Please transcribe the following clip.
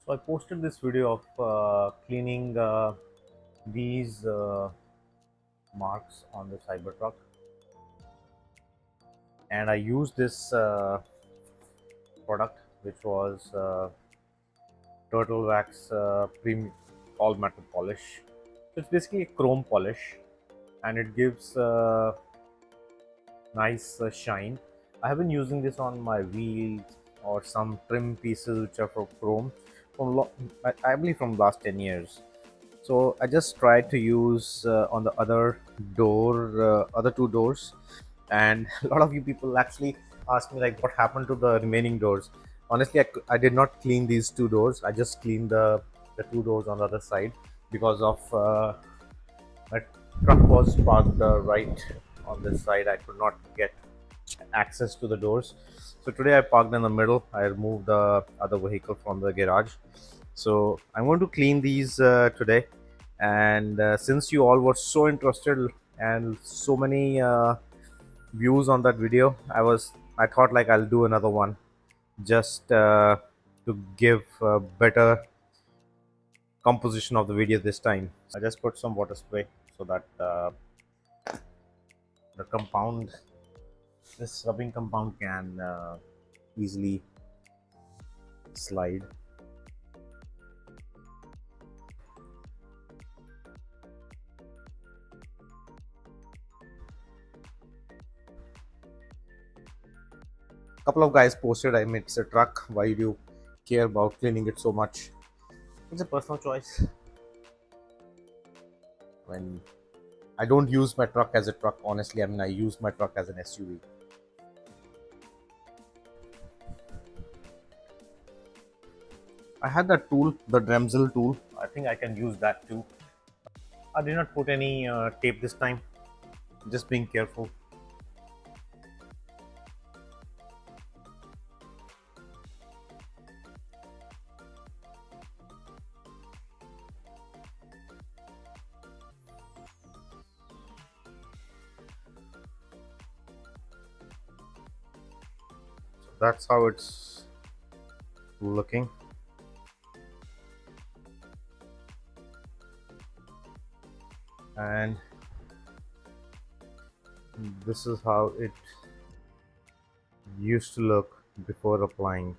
So I posted this video of cleaning these marks on the Cybertruck, and I used this product, which was turtle wax premium all metal polish. So it's basically a chrome polish, and it gives nice shine. I have been using this on my wheels or some trim pieces which are for chrome from I believe from last 10 years. So I just tried to use on the other two doors, and a lot of you people actually asked me like what happened to the remaining doors. Honestly, I did not clean these two doors. I just cleaned the two doors on the other side because of my truck was parked right on this side. I could not get access to the doors. So today I parked in the middle. I removed the other vehicle from the garage. So I'm going to clean these today. And since you all were so interested and so many views on that video, I thought like I'll do another one just to give better composition of the video this time. I just put some water spray so that the compound, this rubbing compound, can easily slide. Couple of guys posted, I mean, it's a truck, why do you care about cleaning it so much? It's a personal choice. When I don't use my truck as a truck, honestly, I mean, I use my truck as an SUV. I had that tool, the Dremzel tool. I think I can use that too. I did not put any tape this time, just being careful. So that's how it's looking. And this is how it used to look before applying.